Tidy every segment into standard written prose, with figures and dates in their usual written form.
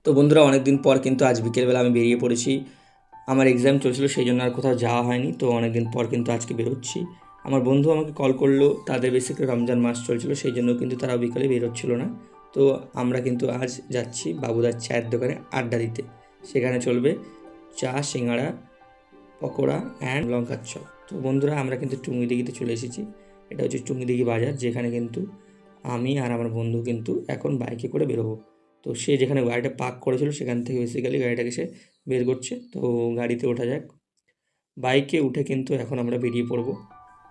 তো বন্ধুরা, অনেক দিন পর কিন্তু আজ বিকেলবেলা আমি বেরিয়ে পড়েছি। আমার এক্সাম চলছিল, সেই জন্য আর কোথাও যাওয়া হয়নি। তো অনেক দিন পর কিন্তু আজকে বেরোচ্ছি। আমার বন্ধু আমাকে কল করলো, তাদের বেসিক্যালি রমজান মাস চলছিল, সেই জন্য কিন্তু তারা বিকালে বেরোচ্ছিল না। তো আমরা কিন্তু আজ যাচ্ছি বাবুদার চায়ের দোকানে আড্ডা দিতে। সেখানে চলবে চা, সিঙ্গাড়া, পকোড়া অ্যান্ড লঙ্কার চপ। তো বন্ধুরা, আমরা কিন্তু টুঙ্গিদিঘিতে চলে এসেছি। এটা হচ্ছে টুঙ্গিদিঘি বাজার, যেখানে কিন্তু আমি আর আমার বন্ধু কিন্তু এখন বাইকে করে বেরোবো। তো সে যেখানে গাড়িটা পার্ক করেছিল সেখান থেকে বেসিক্যালি গাড়িটাকে সে বের করছে। তো গাড়িতে ওঠা যাক। বাইকে উঠে কিন্তু এখন আমরা বেরিয়ে পড়বো।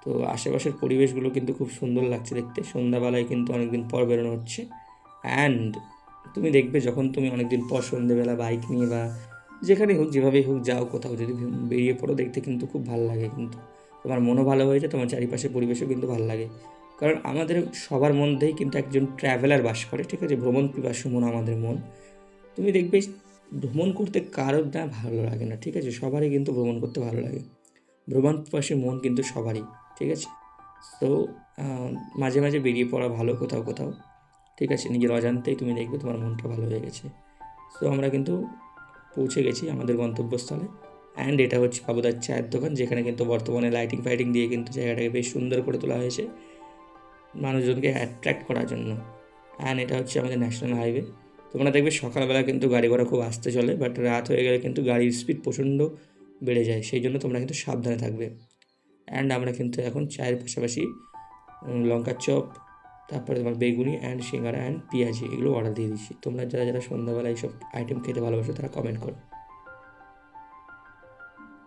তো আশেপাশের পরিবেশগুলো কিন্তু খুব সুন্দর লাগছে দেখতে। সন্ধ্যাবেলায় কিন্তু অনেকদিন পর বেরোনো হচ্ছে। অ্যান্ড তুমি দেখবে, যখন তুমি অনেকদিন পর সন্ধ্যেবেলা বাইক নিয়ে বা যেখানেই হোক, যেভাবেই হোক যাও কোথাও, যদি বেরিয়ে পড়ো, দেখতে কিন্তু খুব ভালো লাগে। কিন্তু তোমার মনও ভালো হয়ে যায়, তোমার চারিপাশের পরিবেশও কিন্তু ভালো লাগে। কারণ আমাদের সবার মধ্যেই কিন্তু একজন ট্র্যাভেলার বাস করে, ঠিক আছে? ভ্রমণ পিপাসু মন আমাদের মন। তুমি দেখবে, ভ্রমণ করতে কারোর না ভালো লাগে না, ঠিক আছে? সবারই কিন্তু ভ্রমণ করতে ভালো লাগে। ভ্রমণ পিপাসী মন কিন্তু সবারই, ঠিক আছে? তো মাঝে মাঝে বেরিয়ে পড়া ভালো কোথাও কোথাও, ঠিক আছে? নিজের অজান্তেই তুমি দেখবে তোমার মনটা ভালো হয়ে গেছে। সো আমরা কিন্তু পৌঁছে গেছি আমাদের গন্তব্যস্থলে। অ্যান্ড এটা হচ্ছে বাবুদার চায়ের দোকান, যেখানে কিন্তু বর্তমানে লাইটিং ফাইটিং দিয়ে কিন্তু জায়গাটাকে বেশ সুন্দর করে তোলা হয়েছে মানুষজনকে অ্যাট্রাক্ট করার জন্য। অ্যান্ড এটা হচ্ছে আমাদের ন্যাশনাল হাইওয়ে। তোমরা দেখবে সকালবেলা কিন্তু গাড়ি ঘোড়া খুব আস্তে চলে, বাট রাত হয়ে গেলে কিন্তু গাড়ির স্পিড প্রচণ্ড বেড়ে যায়। সেই জন্য তোমরা কিন্তু সাবধানে থাকবে। অ্যান্ড আমরা কিন্তু এখন চায়ের পাশাপাশি লঙ্কার চপ, তারপরে তোমার বেগুনি অ্যান্ড সিঙ্গারা অ্যান্ড পেঁয়াজি, এগুলো অর্ডার দিয়ে দিচ্ছি। তোমরা যারা যারা সন্ধ্যাবেলা এইসব আইটেম খেতে ভালোবাসো তারা কমেন্ট করো।